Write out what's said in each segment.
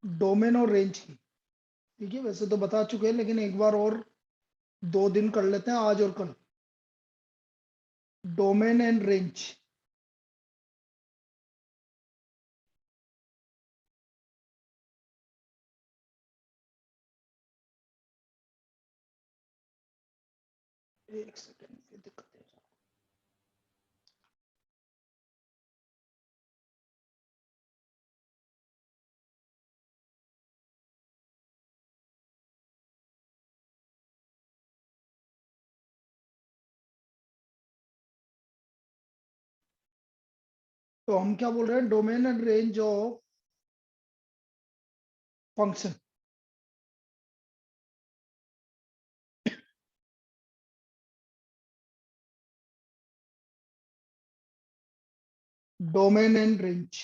Domain और range की। ठीक है, वैसे तो बता चुके हैं, लेकिन एक बार और 2 दिन कर लेते हैं, आज और कल। Domain and range. एक सेकेंड, फिर दिक्कत है। तो हम क्या बोल रहे हैं, domain and range of function. Domain and range,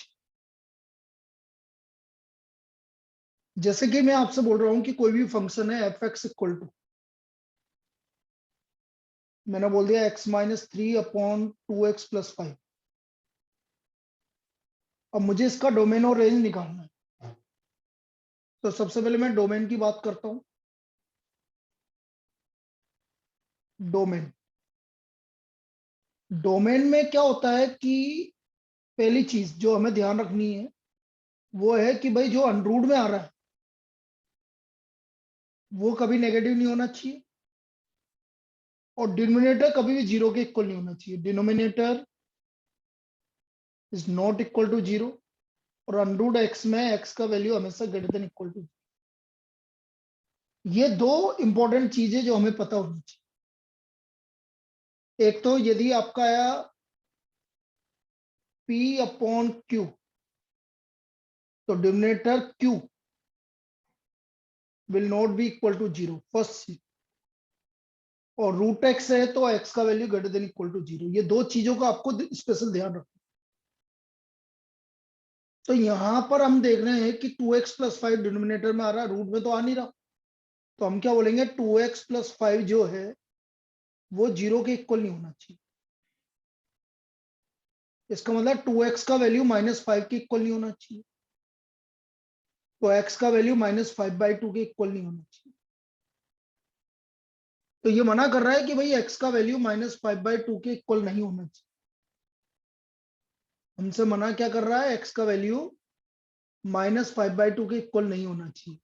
जैसे कि मैं आपसे बोल रहा हूं कि कोई भी फंक्शन है एफ एक्स इक्वल टू, मैंने बोल दिया x-3/2x+5। अब मुझे इसका डोमेन और रेंज निकालना है। तो सबसे पहले मैं डोमेन की बात करता हूं। डोमेन, डोमेन में क्या होता है कि पहली चीज जो हमें ध्यान रखनी है वो है कि भाई जो अनरूट में आ रहा है वो कभी नेगेटिव नहीं होना चाहिए, और डिनोमिनेटर कभी भी 0 के इक्वल नहीं होना चाहिए। Denominator is not equal to 0, और अनरूट एक्स में एक्स का वैल्यू हमेशा ग्रेटर देन इक्वल टू। ये दो इंपॉर्टेंट चीजें जो हमें पता होनी चाहिए। एक तो यदि आपका आया P/Q, तो denominator Q will not be equal to 0, first चीज। और रूट एक्स है तो एक्स का value greater than equal to 0। ये दो चीजों का आपको स्पेशल ध्यान रखना। तो यहां पर हम देख रहे हैं कि 2x+5 डिनोमिनेटर में आ रहा है, रूट में तो आ नहीं रहा। तो हम क्या बोलेंगे, 2x+5 जो है वो 0 के इक्वल नहीं होना चाहिए। इसका मतलब 2x का वैल्यू -5 के इक्वल नहीं होना चाहिए, तो x का वैल्यू -5/2 के इक्वल नहीं होना चाहिए। तो ये मना कर रहा है कि भाई x का वैल्यू -5/2 के इक्वल नहीं होना चाहिए। हमसे मना क्या कर रहा है, x का वैल्यू -5/2 के इक्वल नहीं होना चाहिए।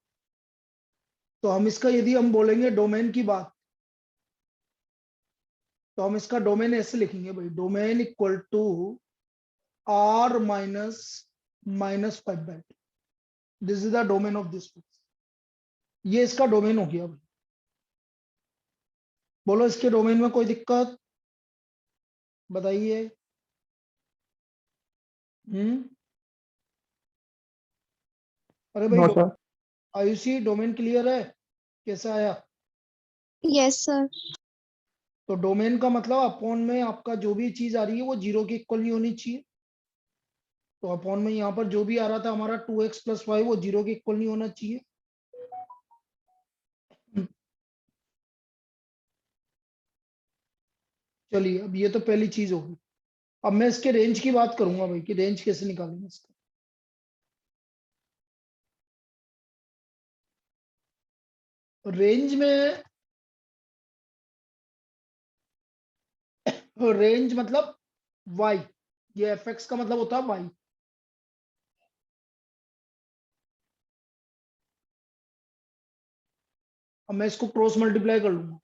तो हम इसका यदि हम बोलेंगे डोमेन की बात, तो हम इसका डोमेन ऐसे लिखेंगे भाई, domain equal to r -5/2। This is the domain of this. ये इसका डोमेन हो गया भाई। बोलो इसके डोमेन में कोई दिक्कत बताइए। हम्म, अरे भाई no sir. Ayushi, domain clear है? कैसा आया? Yes sir. तो डोमेन का मतलब अपॉन में आपका जो भी चीज आ रही है वो 0 के इक्वल नहीं होनी चाहिए। तो अपॉन में यहाँ पर जो भी आ रहा था हमारा 2x+5 वो 0 के इक्वल नहीं होना चाहिए। चलिए, अब ये तो पहली चीज होगी। अब मैं इसके रेंज की बात करूंगा भाई, कि रेंज कैसे निकालेंगे इसका। रेंज में, रेंज मतलब y, ये fx का मतलब होता है y। अब मैं इसको क्रॉस मल्टीप्लाई कर लूंगा,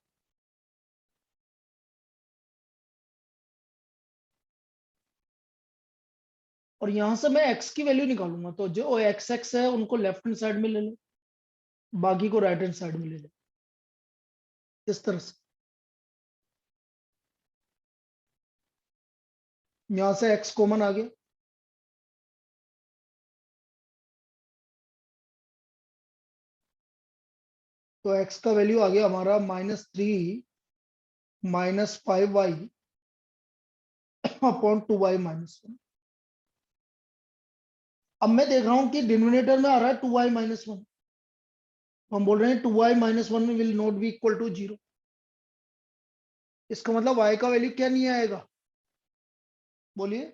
और यहां से मैं x की वैल्यू निकालूंगा। तो जो एक्स एक्स है उनको लेफ्ट हैंड साइड में ले लो, बाकी को राइट हैंड साइड में ले लो, इस तरह से। यहां से x कॉमन आ गया, तो x का वैल्यू आ गया हमारा -3 -5y अपॉन 2y-1। अब मैं देख रहा हूं कि डिनोमिनेटर में आ रहा है 2y-1, हम बोल रहे हैं 2y-1 will not be equal to 0। इसका मतलब y का वैल्यू क्या नहीं आएगा, बोलिए।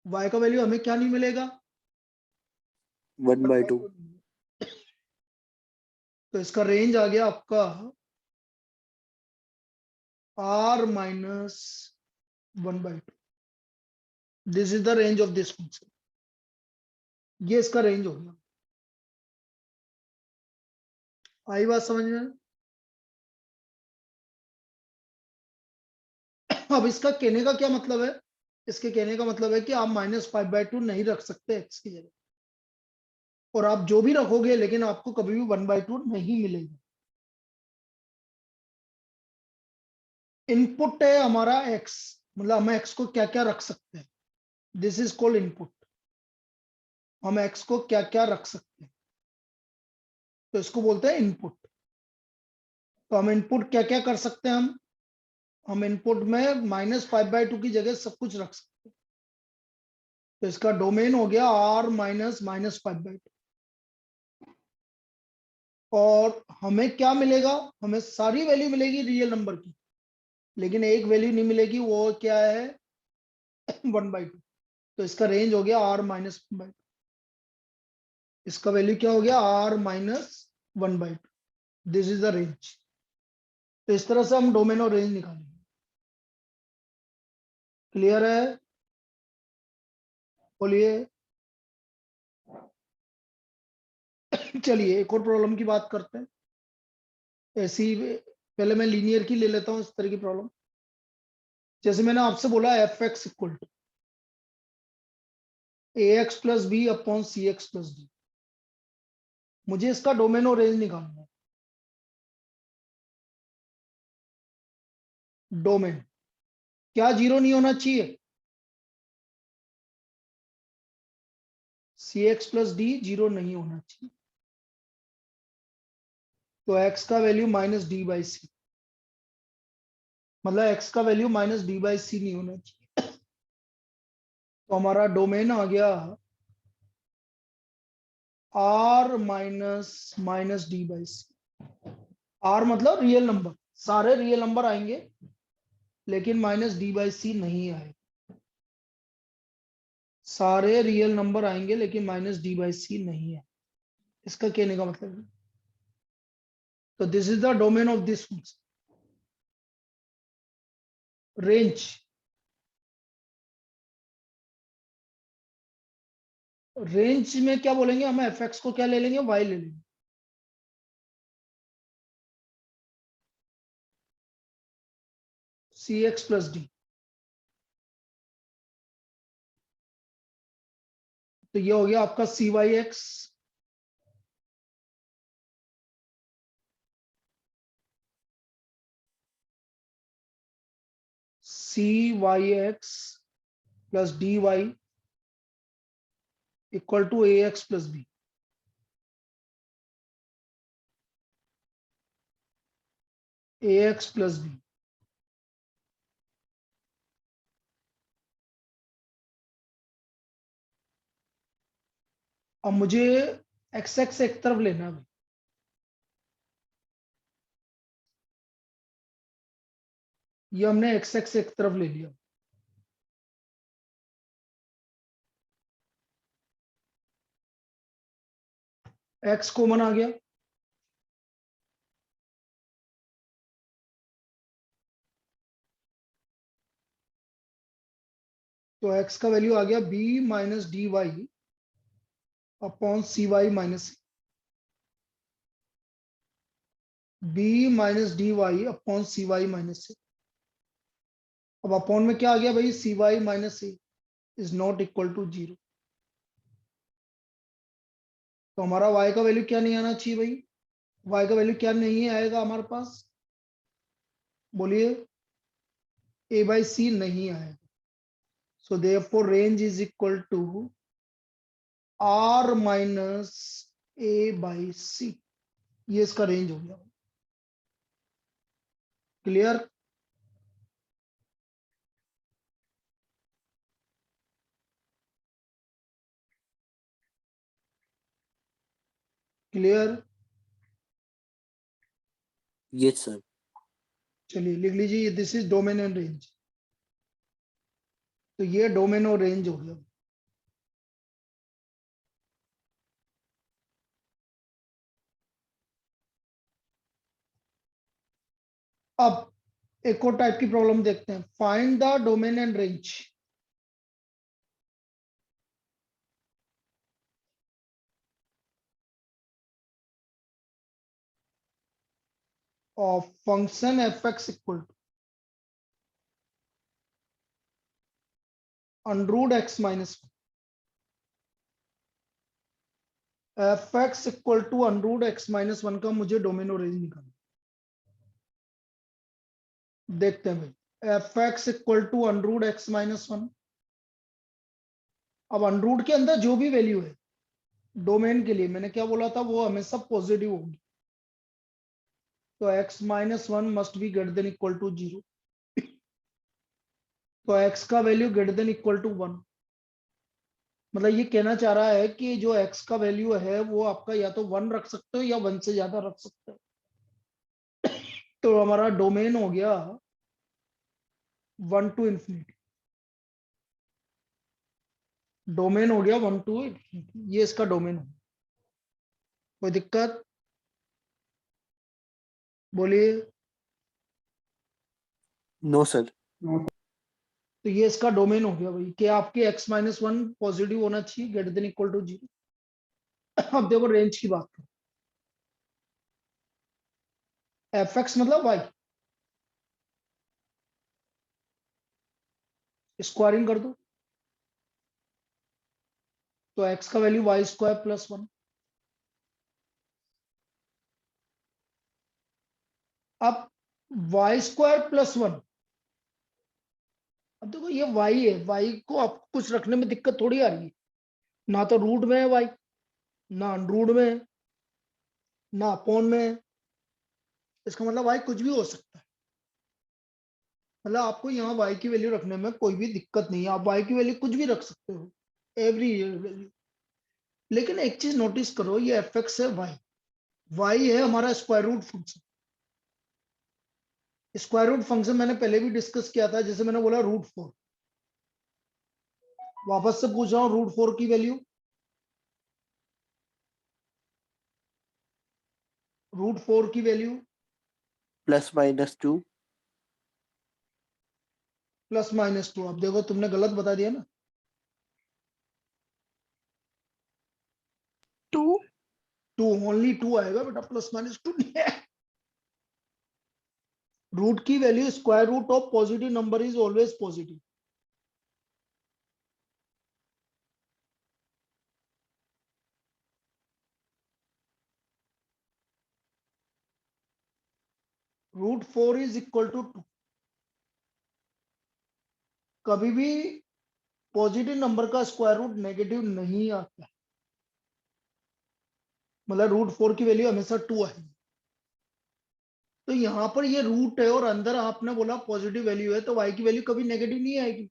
y का वैल्यू हमें क्या नहीं मिलेगा, 1/2। तो इसका रेंज आ गया आपका r minus 1/2। This is the range of this function. ये इसका रेंज हो गया। आई बात समझ में? अब इसका कहने का क्या मतलब है? इसके कहने का मतलब है कि आप -5/2 नहीं रख सकते एक्स की जगह, और आप जो भी रखोगे लेकिन आपको कभी भी 1/2 नहीं मिलेगा। इनपुट है हमारा एक्स, मतलब हम एक्स को क्या क्या रख सकते हैं, दिस इज कॉल्ड इनपुट। हम एक्स को क्या क्या रख सकते हैं तो इसको बोलते हैं इनपुट। तो हम इनपुट क्या क्या कर सकते हैं? हम इनपुट में -5/2 की जगह सब कुछ रख सकते हैं। तो इसका डोमेन हो गया r माइनस -5/2। और हमें क्या मिलेगा? हमें सारी वैल्यू मिलेगी रियल नंबर की, लेकिन एक वैल्यू नहीं मिलेगी, वो क्या है? 1/2। तो इसका रेंज हो गया r माइनस 1/2। इसका वैल्यू क्या हो गया? r minus 1/2। This is the range. तो इस तरह से हम डोमेन और रेंज निकालेंगे। क्लियर है? बोलिए। चलिए एक और प्रॉब्लम की बात करते हैं। ऐसी पहले मैं लीनियर की ले लेता हूं, इस तरह की प्रॉब्लम। जैसे मैंने आपसे बोला f x equal to a x plus b upon c x plus d. मुझे इसका डोमेन और रेंज निकालना है। डोमेन क्या जीरो नहीं होना चाहिए? C x plus d zero नहीं होना चाहिए। तो एक्स का value minus d by c, मतलब एक्स का value minus d by c नहीं होना चाहिए। तो हमारा डोमेन आ गया R minus minus d by c. R मतलब रियल नंबर, सारे रियल नंबर आएंगे लेकिन माइनस डी बाई सी नहीं आएगा। सारे रियल नंबर आएंगे लेकिन माइनस डी बाई सी नहीं है। इसका कहने का मतलब है। तो this is the domain of this function. Range, range में क्या बोलेंगे? हम एफ एक्स को क्या ले लेंगे? वाई ले लेंगे। C x plus d. तो ये हो गया आपका c y x plus d y equal to a x plus b. A x plus b. अब मुझे एक्स एक्स एक तरफ लेना है। ये हमने एक्स एक्स एक तरफ ले लिया। एक्स कॉमन आ गया। तो एक्स का वैल्यू आ गया b minus d y upon c y minus b minus d y upon c y minus. अब अपॉन में क्या आ गया भाई? C y minus a is not equal to 0। तो हमारा y का वैल्यू क्या नहीं आना चाहिए भाई? y का वैल्यू क्या नहीं आएगा हमारे पास? बोलिए। a बाई सी नहीं आएगा। So therefore range is equal to r minus a by c. ये इसका रेंज हो गया। क्लियर? क्लियर? Yes sir. चलिए लिख लीजिए, this is domain and range. तो ये डोमेन और रेंज हो गया। अब एक और टाइप की प्रॉब्लम देखते हैं, find the domain and range. Of function f x equal to under root x minus f x equal to under root x minus one का मुझे डोमेन और रेंज निकालना। देखते हैं भाई, f x equal to under root x minus one. अब under root के अंदर जो भी वैल्यू है डोमेन के लिए, मैंने क्या बोला था, वो हमेशा पॉजिटिव होगी। तो x minus one must be greater than equal to zero. तो x का value greater than equal to one, मतलब ये कहना चाह रहा है कि जो x का वैल्यू है वो आपका या तो वन रख सकते हो या वन से ज्यादा रख सकते हो। तो हमारा डोमेन हो गया वन टू इंफिनिटी। डोमेन हो गया वन टू इंफिनिटी, ये इसका डोमेन है। कोई दिक्कत बोलिए। No sir. तो ये इसका डोमेन हो गया भाई कि आपके x माइनस वन पॉजिटिव होना चाहिए, greater than equal to zero. अब देखो रेंज की बात करें, एफ एक्स मतलब y, स्क्वायरिंग कर दो तो x का value y square plus one. अब वाई स्क्वायर प्लस वन, अब देखो ये y है, y को आपको कुछ रखने में दिक्कत थोड़ी आ रही है। ना तो रूट में है y, ना अंडरूट में है, ना अपॉन में है। इसका मतलब y कुछ भी हो सकता है। मतलब आपको यहाँ y की वैल्यू रखने में कोई भी दिक्कत नहीं है, आप y की वैल्यू कुछ भी रख सकते हो, एवरी वैल्यू। लेकिन एक चीज नोटिस करो, ये एफ एक्स है y है हमारा square root function. Square root function मैंने पहले भी डिस्कस किया था, जैसे मैंने बोला रूट फोर। वापस से पूछ रहा हूँ, रूट फोर की वैल्यू, रूट फोर की value plus minus two. Plus minus two. अब देखो तुमने गलत बता दिया ना, टू। टू, ओनली टू आएगा बेटा, प्लस माइनस टू नहीं है। रूट की वैल्यू, square root of positive number is always positive. Root four is equal to two. कभी भी पॉजिटिव नंबर का स्क्वायर रूट नेगेटिव नहीं आता है, मतलब रूट फोर की वैल्यू हमेशा टू आएगी। तो यहां पर ये रूट है और अंदर आपने बोला पॉजिटिव वैल्यू है, तो y की वैल्यू कभी नेगेटिव नहीं आएगी।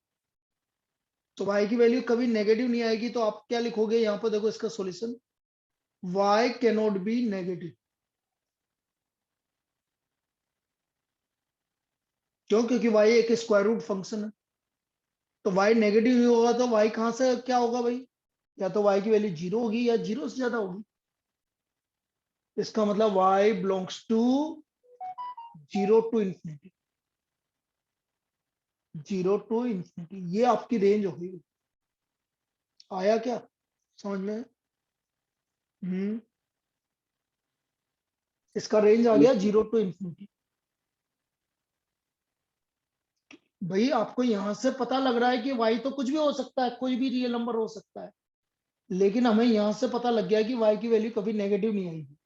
तो y की वैल्यू कभी नेगेटिव नहीं आएगी, तो आप क्या लिखोगे यहां पर, देखो इसका solution, y cannot be negative. क्यों? क्योंकि y एक स्क्वायर रूट फंक्शन है। तो y नेगेटिव नहीं होगा तो y कहां से क्या होगा भाई, या तो y की वैल्यू जीरो होगी या जीरो से ज्यादा होगी। इसका मतलब y belongs to zero to infinity, zero to infinity, ये आपकी रेंज होगी। आया क्या समझ में? इसका रेंज आ गया जीरो टू इंफिनिटी। भाई आपको यहां से पता लग रहा है कि y तो कुछ भी हो सकता है, कोई भी रियल नंबर हो सकता है, लेकिन हमें यहां से पता लग गया कि y की वैल्यू कभी नेगेटिव नहीं आएगी।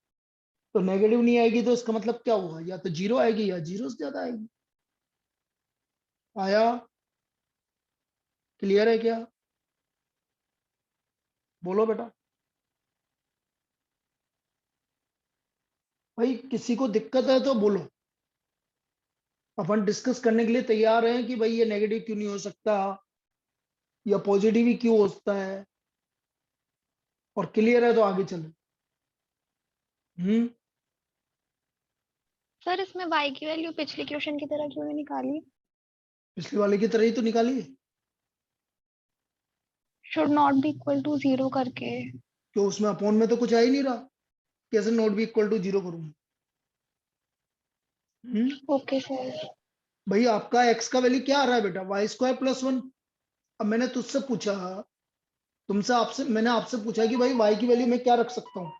तो नेगेटिव नहीं आएगी तो इसका मतलब क्या हुआ, या तो जीरो आएगी या जीरो से ज्यादा आएगी। आया? क्लियर है क्या? बोलो बेटा। भाई किसी को दिक्कत है तो बोलो, अपन डिस्कस करने के लिए तैयार हैं कि भाई ये नेगेटिव क्यों नहीं हो सकता या पॉजिटिव ही क्यों होता है। और क्लियर है तो आगे चले। सर इसमें y की वैल्यू पिछले क्वेश्चन की तरह क्यों नहीं निकाली? पिछले वाले की तरह ही तो निकालिए। Should not be equal to zero करके। तो उसमें अपॉन में तो कुछ आ ही नहीं रहा, कैसे not be equal to zero करूंगा? Okay sir. भाई आपका x का वैल्यू क्या आ रहा है बेटा, वाई स्क्वायर प्लस 1। अब मैंने तुझसे पूछा, मैंने आपसे पूछा कि भाई y की वैल्यू मैं क्या रख सकता हूँ,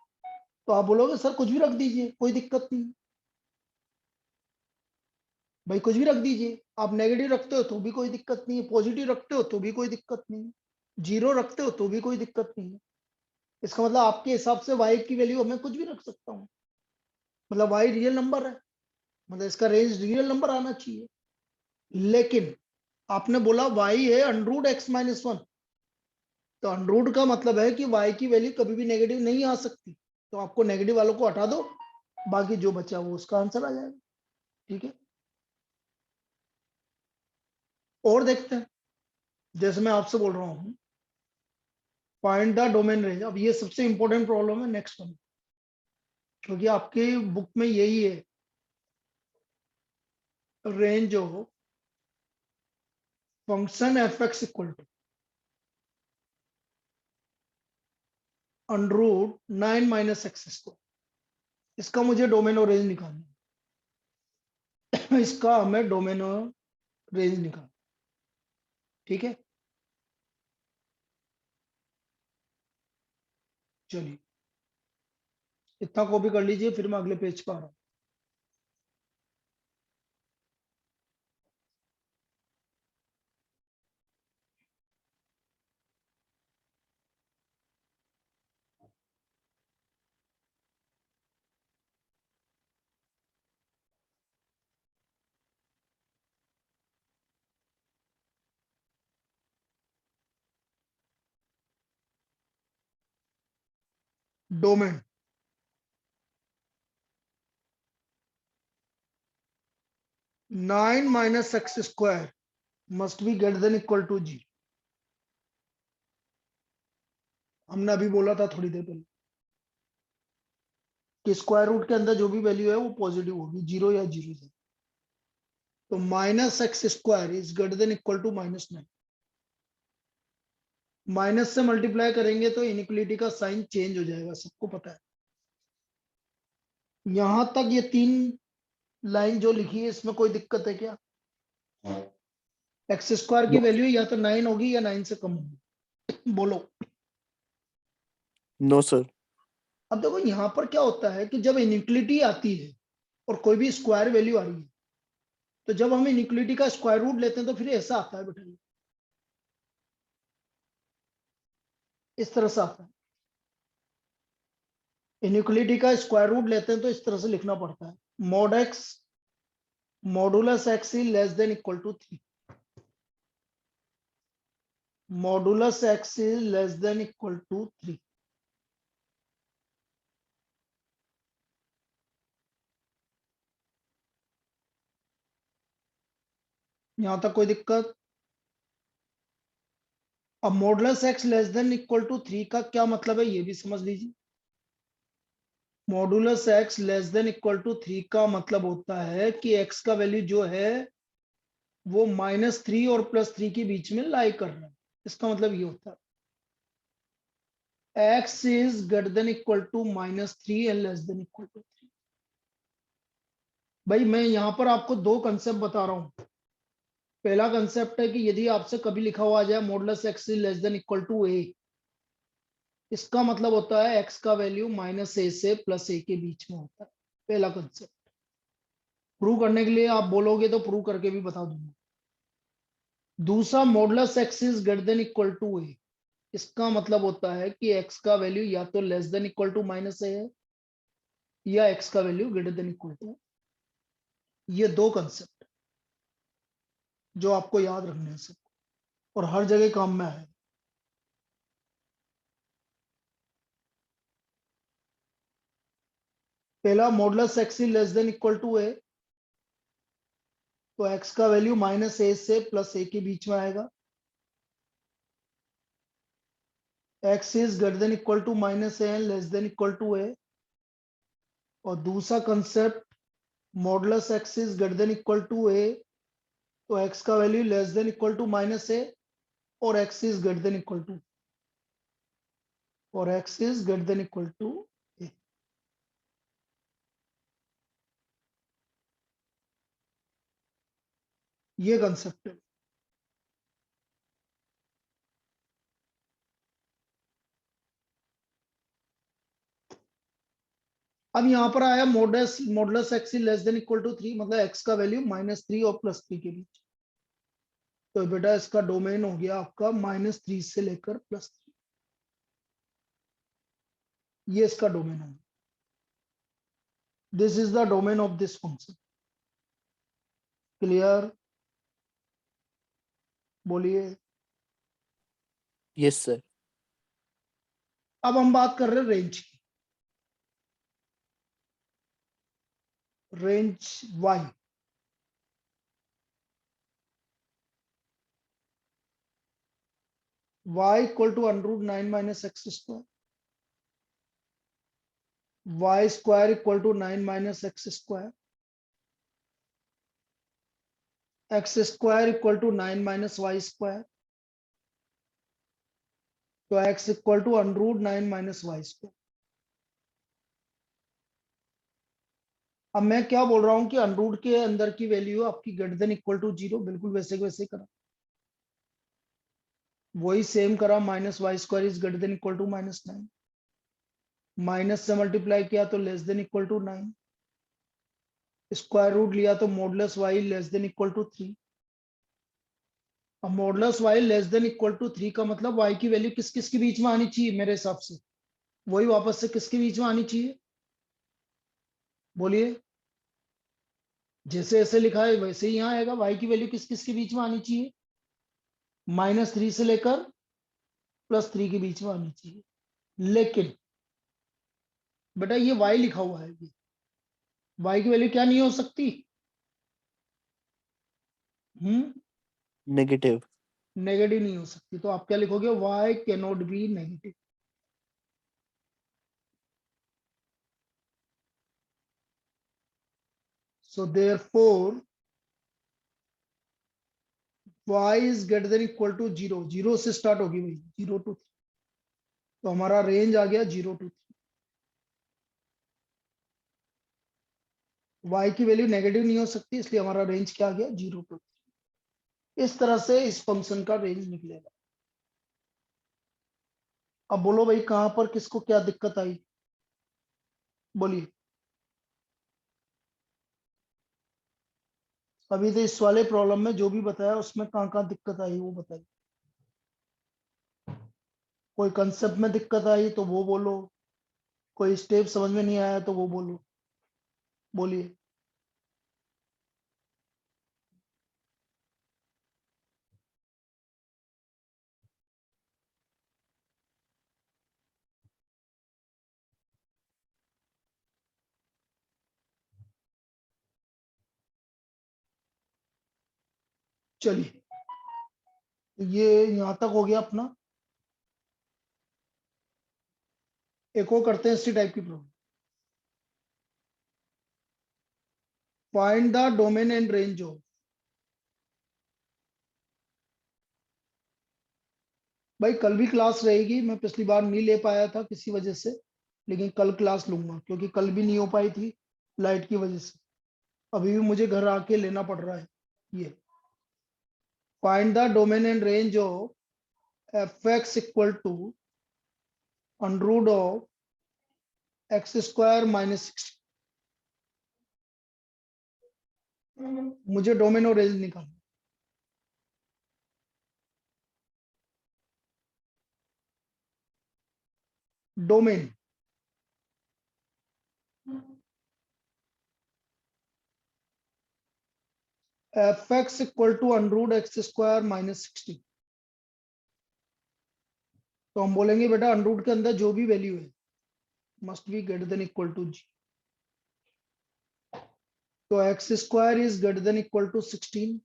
तो आप बोलोगे सर कुछ भी रख दीजिए, कोई दिक्कत नहीं। भाई कुछ भी रख दीजिए, आप नेगेटिव रखते हो तो भी कोई दिक्कत नहीं है, पॉजिटिव रखते हो तो भी कोई दिक्कत नहीं है, जीरो रखते हो तो भी कोई दिक्कत नहीं है। इसका मतलब आपके हिसाब से y की वैल्यू मैं कुछ भी रख सकता हूँ, मतलब y रियल नंबर है, मतलब इसका रेंज रियल नंबर आना चाहिए। लेकिन आपने बोला y है अंडरूट x माइनस 1, तो अंडरूट का मतलब है कि y की वैल्यू कभी भी नेगेटिव नहीं आ सकती, तो आपको नेगेटिव वालों को हटा दो, बाकी जो बचा वो उसका आंसर आ जाएगा। ठीक है, और देखते हैं, जैसे मैं आपसे बोल रहा हूं फाइंड द डोमेन रेंज। अब ये सबसे इंपॉर्टेंट प्रॉब्लम है नेक्स्ट वन, क्योंकि आपके बुक में यही है, range of function f x equal to under root 9 minus x square. इसका मुझे डोमेन और रेंज निकालना है। इसका हमें डोमेन और रेंज निकालना, ठीक है। चलिए इतना कॉपी कर लीजिए, फिर मैं अगले पेज पर आ रहा हूं। Domain 9 minus x square must be greater than equal to g. हमने अभी बोला था थोड़ी देर पहले कि स्क्वायर रूट के अंदर जो भी वैल्यू है वो पॉजिटिव होगी, जीरो या जीरो से। तो minus x square is greater than equal to minus 9। Minus से मल्टीप्लाई करेंगे तो इनइक्वलिटी का साइन चेंज हो जाएगा, सबको पता है। यहां तक ये 3 लाइन जो लिखी है इसमें कोई दिक्कत है क्या? एक्स स्क्वायर की No, वैल्यू या तो 9 होगी या 9 से कम होगी, बोलो। no, sir. अब देखो यहां पर क्या होता है कि जब इनइक्वलिटी आती है और कोई भी स्क्वायर वैल्यू आ रही है, तो जब हम इनइक्वलिटी का स्क्वायर रूट लेते हैं तो फिर ऐसा आता है बेटा, इस तरह से आता है। इनइक्वलिटी का स्क्वायर रूट लेते हैं तो इस तरह से लिखना पड़ता है, mod x modulus x is less than equal to 3। Modulus x is less than equal to 3। यहां तक कोई दिक्कत? अब modulus x less than equal to 3 का क्या मतलब है ये भी समझ लीजिए। Modulus x less than equal to 3 का मतलब होता है कि एक्स का वैल्यू जो है वो -3 और +3 के बीच में लाई कर रहा है। इसका मतलब ये होता है x is greater than equal to -3 and less than equal to 3। भाई मैं यहां पर आपको दो कंसेप्ट बता रहा हूं। पहला कंसेप्ट है कि यदि आपसे कभी लिखा हुआ आ जाए modulus x is less than equal to a, इसका मतलब होता है एक्स का वैल्यू -a से +a के बीच में होता है। पहला कंसेप्ट प्रूव करने के लिए आप बोलोगे तो प्रूव करके भी बता दूंगा। दूसरा, modulus x is greater than equal to a, इसका मतलब होता है कि एक्स का वैल्यू या तो less than equal to -a है या एक्स का value greater than equal to. ये दो कंसेप्ट जो आपको याद रखने हैं सब, और हर जगह काम में आए। पहला, modulus x is less than equal to a, तो एक्स का वैल्यू -a से +a के बीच में आएगा। X is greater than equal to -a and less than equal to a। और दूसरा concept, modulus x is greater than equal to a, तो एक्स का value less than equal to -a और x is greater than equal to, और x is greater than equal to a। ये concept है। अब यहां पर आया modulus x is less than equal to 3, मतलब एक्स का वैल्यू -3 और +3 के बीच। तो बेटा इसका डोमेन हो गया आपका -3 से लेकर +3, ये इसका डोमेन है। This is the domain of this function. Clear? बोलिए। Yes, sir. अब हम बात कर रहे हैं रेंज की। Range y, y equal to √9 - x square, y square equal to 9 - x square, x square equal to 9 - y square, तो x equal to √9 - y square. अब मैं क्या बोल रहा हूं कि √ के अंदर की वैल्यू आपकी ग्रेटर देन इक्वल टू 0, बिल्कुल वैसे के वैसे करा, वही सेम करा। -y square is greater than equal to -9, minus से मल्टीप्लाई किया तो less than equal to 9, square root लिया तो modulus y less than equal to 3। अब modulus y less than equal to 3 का मतलब y की वैल्यू किस किस के बीच में आनी चाहिए मेरे हिसाब से? वही वापस से किसके बीच में आनी चाहिए? बोलिए। जैसे ऐसे लिखा है वैसे ही यहाँ आएगा। y की वैल्यू किस किस के बीच में आनी चाहिए? -3 से लेकर +3 के बीच में आनी चाहिए। लेकिन बेटा ये y लिखा हुआ है, ये y की वैल्यू क्या नहीं हो सकती? Negative. नेगेटिव नहीं हो सकती। तो आप क्या लिखोगे? y cannot be negative. So therefore y is greater than equal to 0, 0 से स्टार्ट होगी भाई, 0 to 3। तो हमारा रेंज आ गया 0 to 3। y की वैल्यू नेगेटिव नहीं हो सकती, इसलिए हमारा रेंज क्या आ गया? 0 to 3। इस तरह से इस फंक्शन का रेंज निकलेगा। अब बोलो भाई कहां पर किसको क्या दिक्कत आई? बोलिए। अभी तो इस वाले प्रॉब्लम में जो भी बताया उसमें कहां कहां दिक्कत आई वो बताइए। कोई कंसेप्ट में दिक्कत आई तो वो बोलो, कोई स्टेप समझ में नहीं आया तो वो बोलो। बोलिए। चलिए, ये यहां तक हो गया अपना। एक और करते हैं इसी टाइप की problem. Find the domain and range of. भाई कल भी क्लास रहेगी, मैं पिछली बार नहीं ले पाया था किसी वजह से, लेकिन कल क्लास लूंगा क्योंकि कल भी नहीं हो पाई थी लाइट की वजह से। अभी भी मुझे घर आके लेना पड़ रहा है। ये find the domain and range of f(x) equal to √ of x square -60। मुझे डोमेन और रेंज निकालना। Domain f(x) equal to √ x square -60। तो हम बोलेंगे बेटा √ के अंदर जो भी वैल्यू है must be greater than equal to g। तो x square is greater than equal to 16,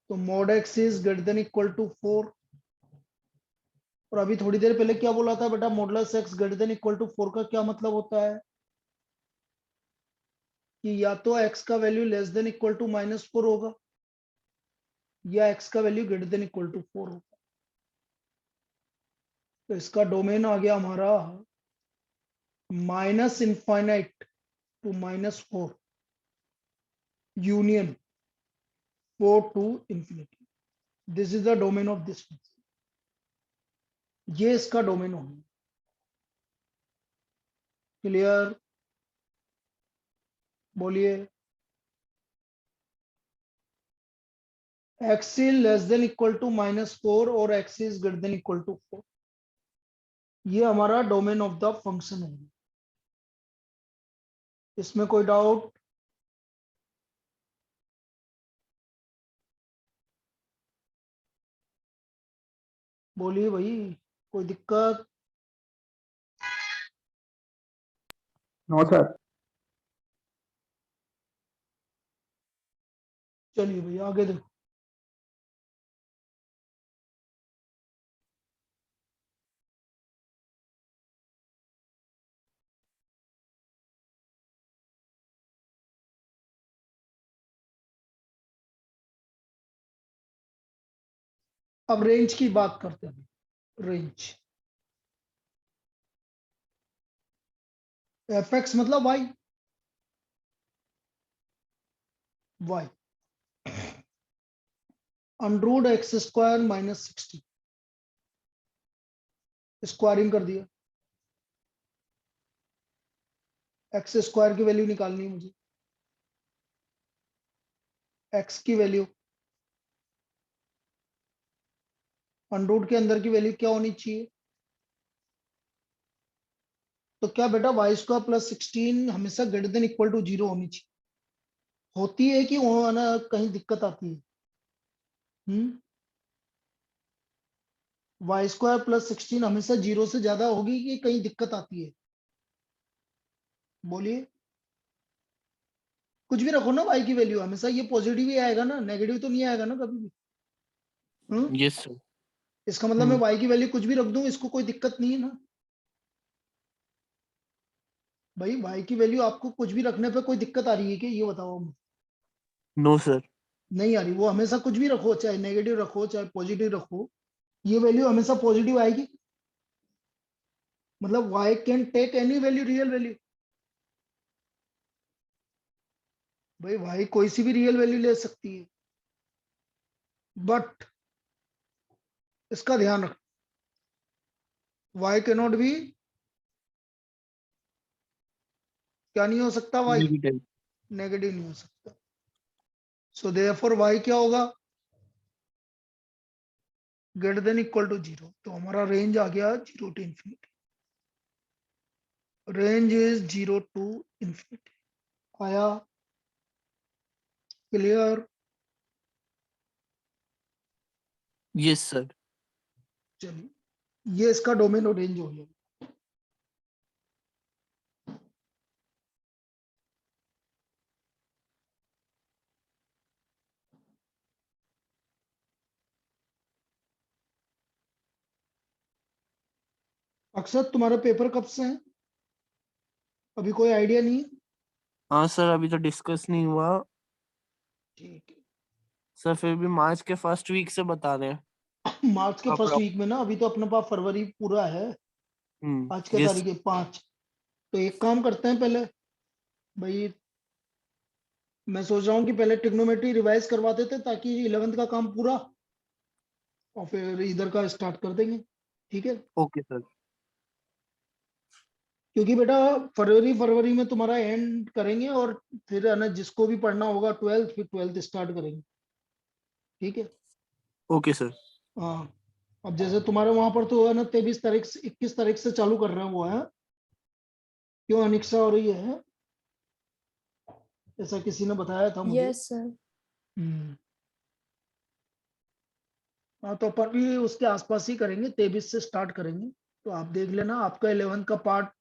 तो mod x is greater than equal to 4। और अभी थोड़ी देर पहले क्या बोला था बेटा? Modulus x greater than equal to 4 का क्या मतलब होता है? कि या तो x का value less than equal to -4 होगा या x का value greater than equal to 4 होगा। तो इसका डोमेन आ गया हमारा -∞ to -4। union 4 to infinity. This is the domain of this function. ये इसका डोमेन होगा. क्लियर? बोलिए. x is less than equal to -4 और x is greater than equal to 4. ये हमारा डोमेन ऑफ द फंक्शन है. इसमें कोई डाउट? बोलिए भाई, कोई दिक्कत? No sir. चलिए भाई आगे देखो. अब रेंज की बात करते हैं. रेंज fx मतलब y. y under root x square -60. Squaring कर दिया. एक्स स्क्वायर की वैल्यू निकालनी है मुझे. एक्स की वैल्यू अंडरूट के अंदर की वैल्यू क्या होनी चाहिए? तो क्या बेटा वाई स्क्वायर प्लस 16 हमेशा ग्रेटर देन इक्वल टू 0 होनी चाहिए. होती है कि वहां ना कहीं दिक्कत आती है? वाई स्क्वायर प्लस 16 हमेशा 0 से ज्यादा होगी कि कहीं दिक्कत आती है? बोलिए. कुछ भी रखो ना वाई की वैल्यू, हमेशा ये पॉजिटिव ही आएगा ना, नेगेटिव तो नहीं आएगा ना कभी भी. Yes, sir. इसका मतलब मैं हम्म. वाई की वैल्यू कुछ भी रख दूं, इसको कोई दिक्कत नहीं है ना भाई. वाई की वैल्यू आपको कुछ भी रखने पे कोई दिक्कत आ रही है कि ये बताओ मुझे. No, sir. नहीं आ रही. वो हमेशा कुछ भी रखो, चाहे नेगेटिव रखो चाहे पॉजिटिव रखो, ये वैल्यू हमेशा पॉजिटिव आएगी. मतलब y can take any value, real value. भाई वाई कोई सी भी रियल वैल्यू ले सकती है, बट इसका ध्यान रख. वाई कैन नॉट बी, क्या नहीं हो सकता? Y Negative. नेगेटिव नहीं हो सकता. सो देयरफॉर वाई क्या होगा? Greater than equal to 0. तो हमारा रेंज आ गया 0 to infinity. Range is 0 to infinity. आया? क्लियर? Yes, sir. चलिए, ये इसका डोमेन और रेंज हो गया. अक्सर तुम्हारे पेपर कब से हैं? अभी कोई आइडिया नहीं? हाँ सर, अभी तो डिस्कस नहीं हुआ ठीक है. सर. फिर भी मार्च के फर्स्ट वीक से बता रहे हैं. मार्च के फर्स्ट वीक में ना, अभी तो अपने पास फरवरी पूरा है. आज क्या यस. तारीख है? 5. तो एक काम करते हैं पहले भाई, मैं सोच रहा हूँ कि पहले ट्रिग्नोमेट्री रिवाइज करवा देते ताकि 11th का काम पूरा, और फिर इधर का स्टार्ट कर देंगे. ठीक है? Okay sir. क्योंकि बेटा फरवरी फरवरी में तुम्हारा एंड करेंगे, और फिर है ना जिसको भी पढ़ना होगा 12th, फिर 12th स्टार्ट करेंगे. ठीक है? Okay sir. हाँ. अब जैसे तुम्हारे वहां पर तो है ना 23 तारीख से 21 तारीख से चालू कर रहे हैं वो है. क्यों अनिक्षा हो रही है? ऐसा किसी ने बताया था मुझे. Yes sir. हम्म. हाँ, तो अपन भी उसके आसपास ही करेंगे, 23 से स्टार्ट करेंगे. तो आप देख लेना, आपका 11 का पार्ट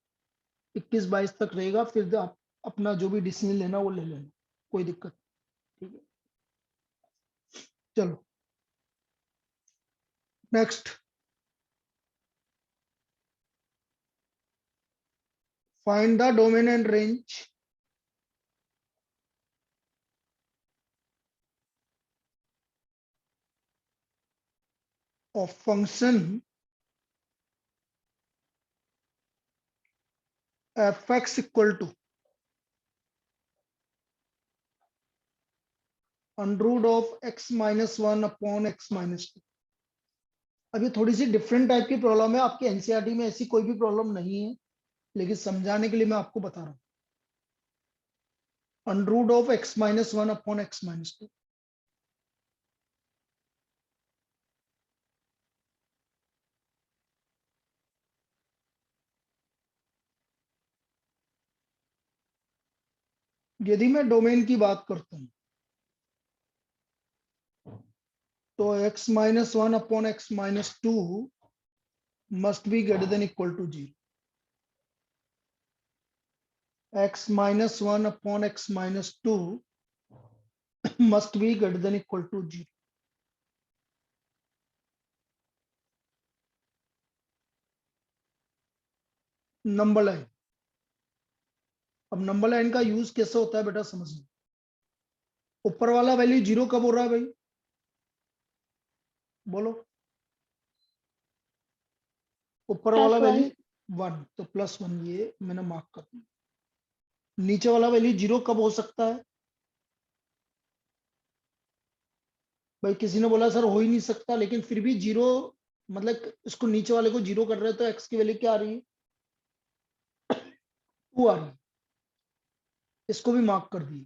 21-22 तक रहेगा. फिर आप अपना जो भी डिसीजन लेना वो ले लेना, कोई दिक्कत. ठीक है? चलो next. Find the domain and range of function fx equal to under of x minus 1 upon x minus 2। अब ये थोड़ी सी डिफरेंट टाइप की प्रॉब्लम है, आपके एनसीईआरटी में ऐसी कोई भी प्रॉब्लम नहीं है, लेकिन समझाने के लिए मैं आपको बता रहा हूँ। Under of x minus 1 upon x minus 2। यदि मैं डोमेन की बात करता हूं तो x minus 1 upon x minus 2 must be greater than equal to 0। x minus 1 upon x minus 2 must be greater than equal to 0। Number line, अब number line का use कैसे होता है बेटा समझ लो। ऊपर वाला वैल्यू 0 कब हो रहा है भाई, बोलो। ऊपर वाला +1 वैल्यू 1, तो +1 ये मैंने मार्क कर दिया। नीचे वाला वैल्यू 0 कब हो सकता है भाई, किसी ने बोला सर हो ही नहीं सकता, लेकिन फिर भी 0, मतलब इसको नीचे वाले को 0 कर रहे हैं तो x की वैल्यू क्या आ रही है, 2 आ रही है। इसको भी मार्क कर दिए।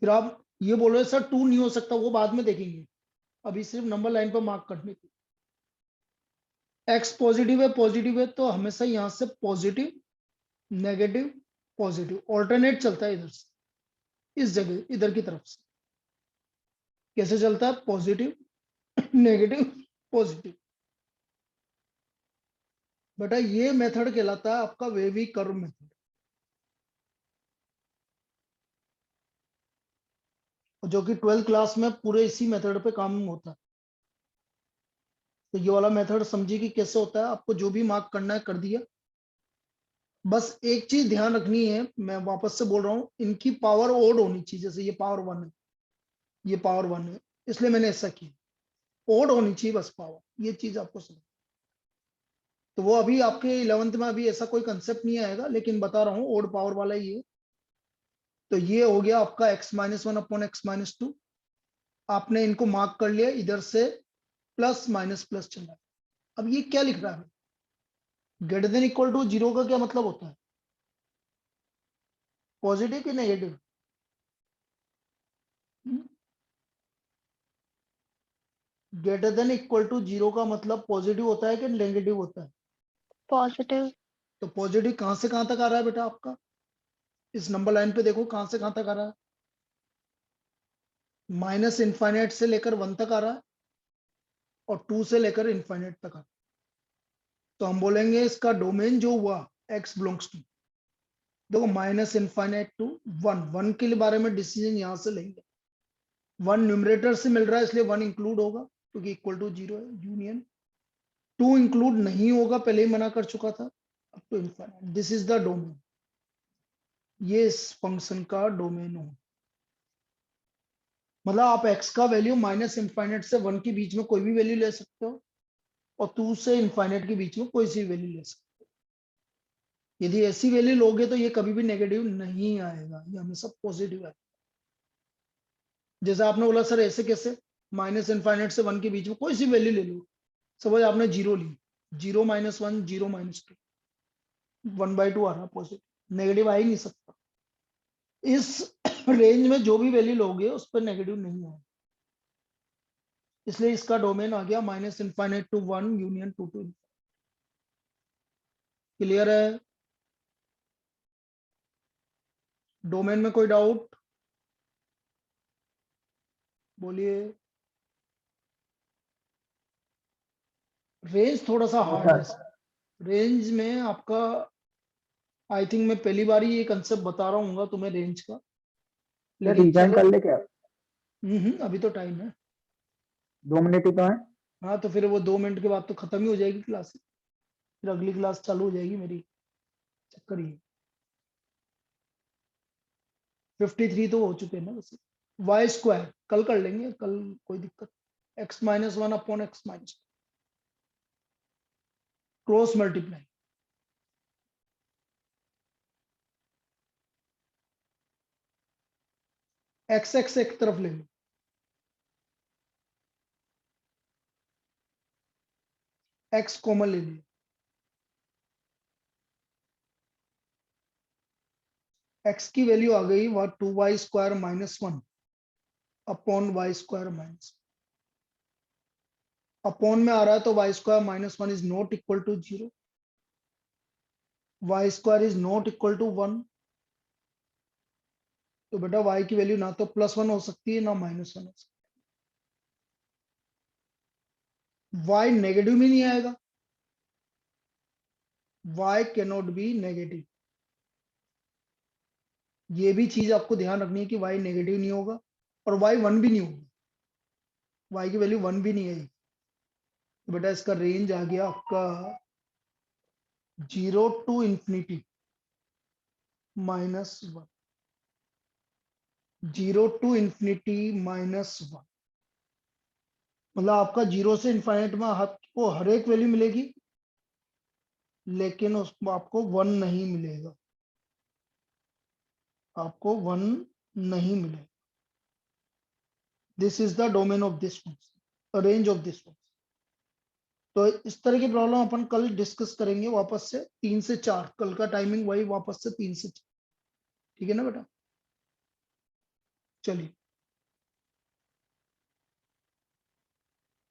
फिर आप ये बोल रहे सर 2 नहीं हो सकता, वो बाद में देखेंगे, अभी सिर्फ नंबर लाइन पर मार्क करने की। एक्स पॉजिटिव है तो हमेशा यहां से पॉजिटिव नेगेटिव पॉजिटिव ऑल्टरनेट चलता है इधर से, इस जगह इधर की तरफ से। कैसे चलता है, पॉजिटिव नेगेटिव पॉजिटिव। बेटा ये मेथड कहलाता है आपका वेवी कर्व मेथड, जो कि 12th क्लास में पूरे इसी मेथड पे काम होता है। तो ये वाला मेथड समझिए कि कैसे होता है, आपको जो भी मार्क करना है कर दिया। बस एक चीज ध्यान रखनी है, मैं वापस से बोल रहा हूं, इनकी पावर ओड होनी चाहिए। जैसे ये पावर 1 है, ये पावर 1 है, इसलिए मैंने ऐसा किया। ओड होनी चाहिए बस पावर, ये चीज आपको समझ। तो वो अभी आपके 11th में अभी ऐसा कोई कंसेप्ट नहीं आएगा, लेकिन बता रहा हूँ ओड पावर वाला ही है। तो ये हो गया आपका x minus 1 upon x minus 2। आपने इनको मार्क कर लिया, इधर से प्लस माइनस प्लस चल रहा है। अब ये क्या लिख रहा है, ग्रेटर देन इक्वल टू 0 का क्या मतलब होता है, पॉजिटिव कि negative. Greater than equal to 0 का मतलब पॉजिटिव होता है कि नेगेटिव होता है। पॉजिटिव। तो पॉजिटिव कहां से कहां तक आ रहा है बेटा आपका, इस नंबर लाइन पे देखो कहां से कहां तक आ रहा है, माइनस इनफाइनाइट से लेकर 1 तक आ रहा है और 2 से लेकर इनफाइनाइट तक आ रहा है। तो हम बोलेंगे इसका डोमेन जो हुआ x बिलोंग्स टू, देखो माइनस इनफाइनाइट टू 1 के लिए बारे में डिसीजन यहां से लेंगे। 1 न्यूमरेटर से मिल रहा है इसलिए 1 इंक्लूड होगा क्योंकि इक्वल टू 0 है। यूनियन 2 इंक्लूड नहीं होगा, पहले ही मना कर चुका था, up to infinite. This is the domain, ये इस फंक्शन का डोमेन हो। मतलब आप x का वैल्यू माइनस इनफाइनाइट से 1 के बीच में कोई भी वैल्यू ले सकते हो और 2 से इनफाइनाइट के बीच में कोई सी वैल्यू ले सकते हो। यदि ऐसी वैल्यू लोगे तो ये कभी भी नेगेटिव नहीं आएगा, ये हमेशा पॉजिटिव आएगा। जैसे आपने बोला सर ऐसे कैसे, माइनस इनफाइनाइट से 1 के बीच में कोई सी वैल्यू ले लो। सपोज आपने 0 ली, 0 माइनस 1 0 माइनस 2, 1/2 आ रहा पॉजिटिव, नेगेटिव आ ही नहीं सकता। इस रेंज में जो भी वैल्यू लोगे उस पर नेगेटिव नहीं आएगा, इसलिए इसका डोमेन आ गया minus infinite to 1 union 2 to. Clear है, डोमेन में कोई डाउट बोलिए। रेंज थोड़ा सा नो हार्ड है, सर। रेंज में आपका आई थिंक मैं पहली बार ही ये कंसेप्ट बता रहा हूँ तुम्हें रेंज का, सर लेकिन रिजाइन चलो। कर ले क्या, अभी तो टाइम है। 2 मिनट ही तो है। हाँ तो फिर वो 2 मिनट के बाद तो खत्म ही हो जाएगी क्लास, फिर अगली क्लास चालू हो जाएगी मेरी। चक्कर ही 53 तो हो चुके हैं ना वैसे। वाई स्क्वायर कल कर लेंगे, कल कोई दिक्कत। x minus 1 upon x minus cross multiply. X x एक तरफ ले लो, एक्स कॉमन ले लिया, एक्स की वैल्यू आ गई वह 2y² - 1 अपॉन y² - अपॉन में आ रहा है तो y² - 1 is not equal to 0, y² is not equal to 1। तो बेटा y की वैल्यू ना तो +1 हो सकती है ना -1 हो सकती है। y नेगेटिव में नहीं आएगा, y कैनॉट बी नेगेटिव। ये भी चीज आपको ध्यान रखनी है कि y नेगेटिव नहीं होगा और y 1 भी नहीं होगा, y की वैल्यू 1 भी नहीं आएगी। तो बेटा इसका रेंज आ गया आपका 0 to ∞ -1, 0 to ∞ -1, मतलब आपका 0 से इन्फाइनाइट में आपको हर एक वैल्यू मिलेगी, लेकिन उसमें आपको 1 नहीं मिलेगा, आपको 1 नहीं मिलेगा। This is the domain of this function, range of this function. तो इस तरह की प्रॉब्लम अपन कल डिस्कस करेंगे वापस से 3 से 4, कल का टाइमिंग वही वापस से 3 से 4, ठीक है ना बेटा। चलिए।